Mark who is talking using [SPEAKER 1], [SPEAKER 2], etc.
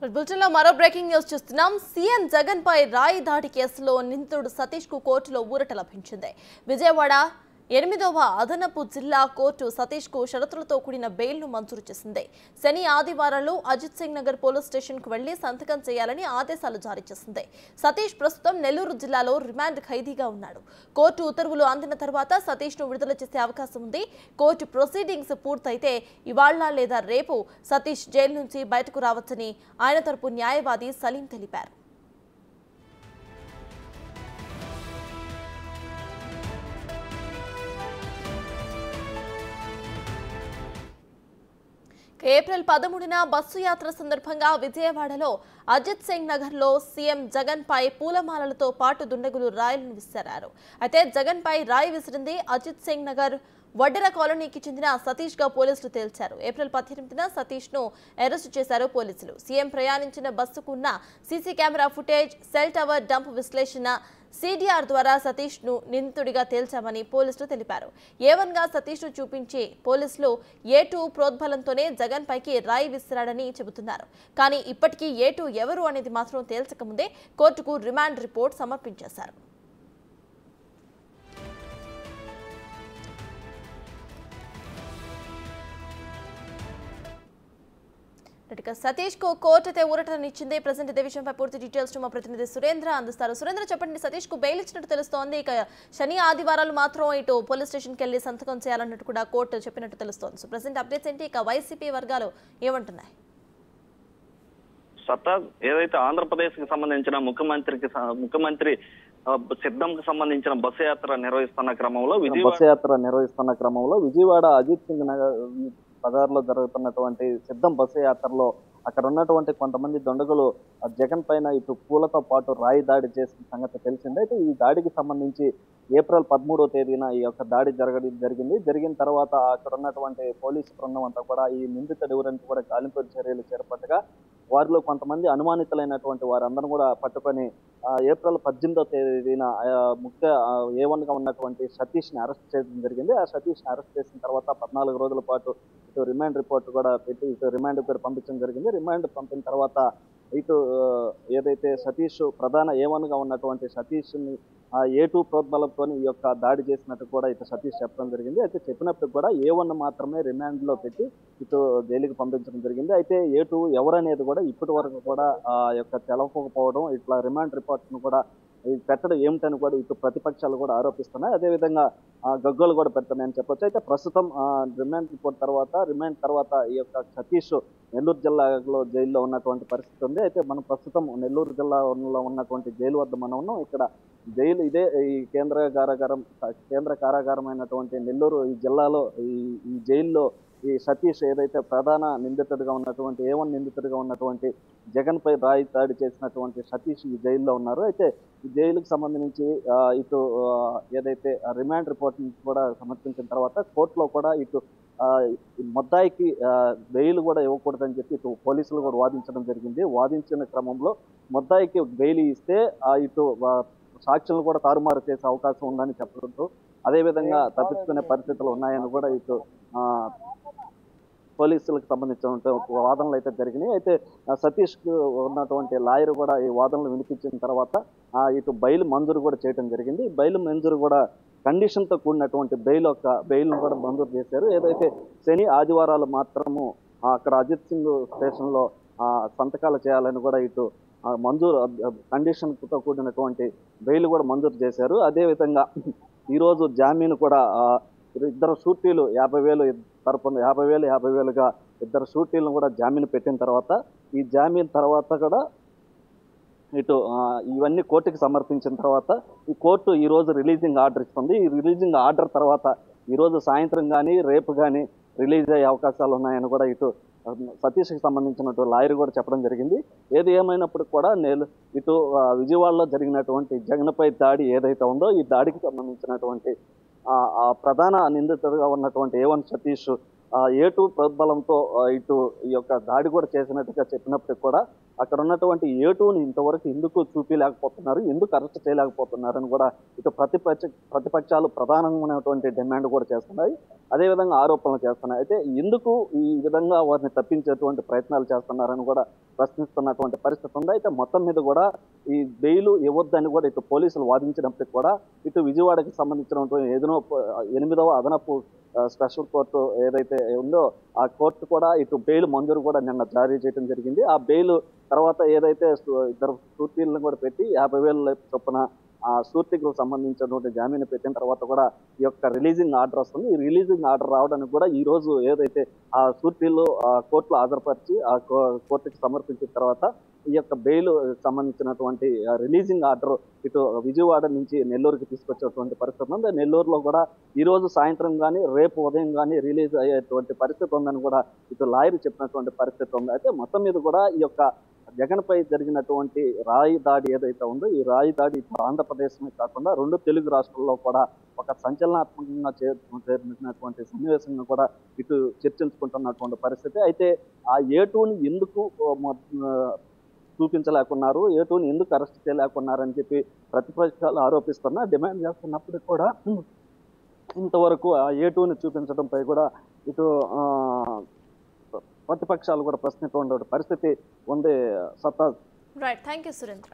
[SPEAKER 1] బులెటిన్లో మరో breaking news చూస్తున్నాం. సీఎం జగన్ పై రాయి దాడి కేసులో నిందితుడు సతీష్ కు కోర్టులో ఊరట లభించింది. విజయవాడ 8వ అదనపు జిల్లా కోర్టు సతీష్ కు షరతులతో కూడిన బెయిల్ ను మంజూరు చేసింది. శని ఆదివారాలు అజిత్ సింగ్ నగర్ పోలీస్ స్టేషన్ కు వెళ్లి సంతకం చేయాలని ఆదేశాలు జారీ చేసింది. సతీష్ ప్రస్తుతం నెల్లూరు జిల్లాలో రిమాండ్ ఖైదీగా ఉన్నాడు. కోర్టు ఉత్తర్వులు అందిన తర్వాత సతీష్ ను విడుదల చేసే అవకాశం ఉంది. కోర్టు ప్రొసీడింగ్స్ పూర్తయితే ఇవాళ లేదా రేపు సతీష్ జైలు నుంచి బయటకు రావచ్చని ఆయన తరపు న్యాయవాది సలీం తెలిపారు. ఏప్రిల్ 13న బస్సు యాత్ర సందర్భంగా విజయవాడలో అజిత్ సింగ్ నగర్లో సీఎం జగన్ పై పూలమాలలతో పాటు దుండగులు రాయిలను విసిరారు. అయితే జగన్ పై రాయి విసిరింది అజిత్ సింగ్ నగర్ వడ్డెర కాలనీకి చెందిన సతీష్ గా పోలీసులు తేల్చారు. ఏప్రిల్ 18న సతీష్ ను అరెస్టు చేశారు పోలీసులు. సీఎం ప్రయాణించిన బస్సుకు ఉన్న CC camera footage, cell tower dump విశ్లేషణ, సిడిఆర్ ద్వారా సతీష్ ను నిందితుడిగా తేల్చామని పోలీసులు తెలిపారు. A1 గా సతీష్ ను చూపించి పోలీసులు A2 ప్రోద్బలంతోనే జగన్ పైకి రాయి విసిరాడని చెబుతున్నారు. కానీ ఇప్పటికీ A2 ఎవరు అనేది మాత్రం తేల్చకముందే కోర్టుకు రిమాండ్ రిపోర్ట్ సమర్పించేశారు. సతీష్ కు కోర్టు అయితే ఊరటనిచ్చింది. ప్రెసెంట్ ఇదే విషయంపై పూర్తి డీటెయిల్స్ మా ప్రతినిధి సురేంద్ర అందిస్తారు. సురేంద్ర, చెప్పండి, సతీష్ కు బెయిల్ ఇచ్చినట్టు తెలుస్తోంది. ఇక శని ఆదివారాలు మాత్రం ఇటు పోలీస్ స్టేషన్ కి వెళ్లి సంతకం చేయాలన్నట్టు కూడా కోర్టు చెప్పినట్టు తెలుస్తోంది. సో ప్రెసెంట్ అప్డేట్స్ ఏంటి? ఇక వైసీపీ వర్గాలు ఏమంటున్నాయి?
[SPEAKER 2] సత్తాజ్, ఏదైతే ఆంధ్రప్రదేశ్ కి సంబంధించిన ముఖ్యమంత్రి సిద్ధంకు సంబంధించిన బస్సు యాత్ర నిర్వహిస్తున్న క్రమంలో విజయవాడ అజిత్ సింగ్ నగర్ బజార్లో జరుగుతున్నటువంటి సిద్ధం బస్సు యాత్రలో అక్కడ ఉన్నటువంటి కొంతమంది దొండగులు జగన్ పైన ఇటు పూలతో పాటు రాయి దాడి చేసిన సంగతి తెలిసిందే. అయితే ఈ దాడికి సంబంధించి ఏప్రిల్ 13వ తేదీన ఈ యొక్క దాడి జరిగిన తర్వాత అక్కడ ఉన్నటువంటి పోలీసు బృందం అంతా కూడా ఈ నిందితుడి ఎవరంటూ కూడా గాలింపు చర్యలు చేపట్టగా వారిలో కొంతమంది అనుమానితులైనటువంటి వారందరూ కూడా పట్టుకొని ఏప్రిల్ 18వ తేదీన ముఖ్య A1 గా ఉన్నటువంటి సతీష్ ని అరెస్ట్ చేయడం జరిగింది. ఆ సతీష్ ని అరెస్ట్ చేసిన తర్వాత 14 రోజుల పాటు ఇటు రిమాండ్ రిపోర్ట్ కూడా పెట్టి ఇటు రిమాండ్ కూడా పంపించడం జరిగింది. రిమాండ్ పంపిన తర్వాత ఇటు ఏదైతే సతీష్ ప్రధాన A1 గా ఉన్నటువంటి సతీష్ ని A2 ప్రోద్బలంతో ఈ యొక్క దాడి చేసినట్టు కూడా ఇటు సతీష్ చెప్పడం జరిగింది. అయితే చెప్పినప్పుడు కూడా A1 మాత్రమే రిమాండ్ లో పెట్టి ఇటు జైలుకి పంపించడం జరిగింది. అయితే A2 ఎవరనేది కూడా ఇప్పటి వరకు కూడా ఆ యొక్క తెలవకపోవడం, ఇట్లా రిమాండ్ రిపోర్ట్ ను కూడా పెట్టడం ఏమిటని కూడా ఇటు ప్రతిపక్షాలు కూడా ఆరోపిస్తున్నాయి. అదేవిధంగా గగ్గోలు కూడా పెడుతున్నాయని చెప్పొచ్చు. అయితే ప్రస్తుతం రిమాండ్ తర్వాత ఈ యొక్క సతీష్ నెల్లూరు జిల్లాలో జైల్లో ఉన్నటువంటి పరిస్థితి ఉంది. అయితే మనం ప్రస్తుతం నెల్లూరు జిల్లాలో ఉన్నటువంటి జైలు వద్ద మనం ఉన్నాం. ఇక్కడ జైలు ఇదే ఈ కేంద్ర కారాగారం అయినటువంటి నెల్లూరు ఈ జిల్లాలో ఈ జైల్లో ఈ సతీష్ ఏదైతే ప్రధాన నిందితుడిగా ఉన్నటువంటి A1 నిందితుడిగా ఉన్నటువంటి జగన్ పై రాయి దాడి చేసినటువంటి సతీష్ ఈ జైల్లో ఉన్నారు. అయితే ఈ జైలుకు సంబంధించి ఇటు ఏదైతే రిమాండ్ రిపోర్ట్ కూడా సమర్పించిన తర్వాత కోర్టులో కూడా ఇటు ముద్దాయికి బెయిల్ కూడా ఇవ్వకూడదని చెప్పి ఇటు పోలీసులు కూడా వాదించడం జరిగింది. వాదించిన క్రమంలో ముద్దాయికి బెయిల్ ఇస్తే ఇటు సాక్షులను కూడా తారుమారు చేసే అవకాశం ఉందని చెప్పడంతో అదేవిధంగా తప్పించుకునే పరిస్థితులు ఉన్నాయని కూడా ఇటు పోలీసులకు సంబంధించిన వాదనలు అయితే జరిగినాయి. అయితే సతీష్ కు ఉన్నటువంటి లాయర్ కూడా ఈ వాదనలు వినిపించిన తర్వాత ఇటు బెయిల్ మంజూరు కూడా చేయడం జరిగింది. బెయిల్ మంజూరు కూడా కండిషన్ తో కూడినటువంటి బెయిల్ ను కూడా మంజూరు చేశారు. ఏదైతే శని ఆదివారాలు మాత్రము అక్కడ అజిత్ సింగ్ స్టేషన్ లో సంతకాలు చేయాలని కూడా ఇటు కండిషన్ తో కూడినటువంటి బెయిల్ కూడా మంజూరు చేశారు. అదేవిధంగా ఈరోజు జామీన్ కూడా ఇద్దరు షూటీలు 50,000 తరపున 50,000గా ఇద్దరు షూటీలను కూడా జామీన్ పెట్టిన తర్వాత ఈ జామీన్ తర్వాత కూడా ఇటు ఇవన్నీ కోర్టుకి సమర్పించిన తర్వాత ఈ కోర్టు ఈ రోజు రిలీజింగ్ ఆర్డర్ ఇస్తుంది. ఈ రిలీజింగ్ ఆర్డర్ తర్వాత ఈ రోజు సాయంత్రం కానీ రేపు కానీ రిలీజ్ అయ్యే అవకాశాలు ఉన్నాయని కూడా ఇటు సతీష్కి సంబంధించినటువంటి లాయర్ కూడా చెప్పడం జరిగింది. ఏది ఏమైనప్పుడు కూడా ఇటు విజయవాడలో జరిగినటువంటి జగన్పై దాడి ఏదైతే ఉందో ఈ దాడికి సంబంధించినటువంటి ప్రధాన నిందితుడిగా ఉన్నటువంటి A1 సతీష్ A2 ప్రోద్బలంతో ఇటు ఈ యొక్క దాడి కూడా చేసినట్టుగా చెప్పినప్పటికీ కూడా అక్కడ ఉన్నటువంటి ఏటూని ఇంతవరకు ఎందుకు చూపించలేకపోతున్నారు, ఎందుకు అరెస్ట్ చేయలేకపోతున్నారు అని కూడా ఇటు ప్రతిపక్షాలు ప్రధానమైనటువంటి డిమాండ్ కూడా చేస్తున్నాయి. అదేవిధంగా ఆరోపణలు చేస్తున్నాయి. అయితే ఎందుకు ఈ విధంగా వారిని తప్పించేటువంటి ప్రయత్నాలు చేస్తున్నారని కూడా ప్రశ్నిస్తున్నటువంటి పరిస్థితి ఉంది. అయితే మొత్తం మీద కూడా ఈ బెయిల్ ఇవ్వద్దని కూడా ఇటు పోలీసులు వాదించినప్పటికీ కూడా ఇటు విజయవాడకి సంబంధించినటువంటి 8వ అదనపు స్పెషల్ కోర్టు ఏదైతే ఉందో ఆ కోర్టు కూడా ఇటు బెయిల్ మంజూరు కూడా నిన్న జారీ చేయడం జరిగింది. ఆ బెయిల్ తర్వాత ఏదైతే ఇద్దరు షూరిటీలను కూడా పెట్టి 50,000 చొప్పున ఆ షూరిటీకి సంబంధించినటువంటి జామీన్ పెట్టిన తర్వాత కూడా ఈ యొక్క రిలీజింగ్ ఆర్డర్ వస్తుంది. ఈ రిలీజింగ్ ఆర్డర్ రావడానికి కూడా ఈ రోజు ఏదైతే ఆ షూరిటీలు కోర్టులో హాజరుపరిచి ఆ కోర్టుకి సమర్పించిన తర్వాత ఈ యొక్క బెయిల్ సంబంధించినటువంటి రిలీజింగ్ ఆర్డర్ ఇటు విజయవాడ నుంచి నెల్లూరుకి తీసుకొచ్చేటువంటి పరిస్థితి ఉంది. నెల్లూరులో కూడా ఈ రోజు సాయంత్రం కానీ రేపు ఉదయం కానీ రిలీజ్ అయ్యేటువంటి పరిస్థితి ఉందని కూడా ఇటు లాయర్ చెప్పినటువంటి పరిస్థితి ఉంది. అయితే మొత్తం మీద కూడా ఈ యొక్క జగన్ పై జరిగినటువంటి రాయి దాడి ఏదైతే ఉందో ఈ రాయి దాడి ఆంధ్రప్రదేశ్ కాకుండా 2 తెలుగు రాష్ట్రాల్లో కూడా ఒక సంచలనాత్మకంగా చేరినటువంటి సన్నివేశంగా కూడా ఇటు చర్చించుకుంటున్నటువంటి పరిస్థితి. అయితే ఆ ఏటూని ఎందుకు చూపించలేకున్నారు, ఏటూని ఎందుకు అరెస్ట్ చేయలేకున్నారని చెప్పి ప్రతిపక్షాలు ఆరోపిస్తున్నా డిమాండ్ చేస్తున్నప్పటికీ కూడా ఇంతవరకు ఆ ఏటూని చూపించడంపై కూడా ఇటు ప్రతిపక్షాలు కూడా ప్రశ్నించేటువంటి పరిస్థితి ఉంది. సత్తా.
[SPEAKER 1] Right, thank you Surendra.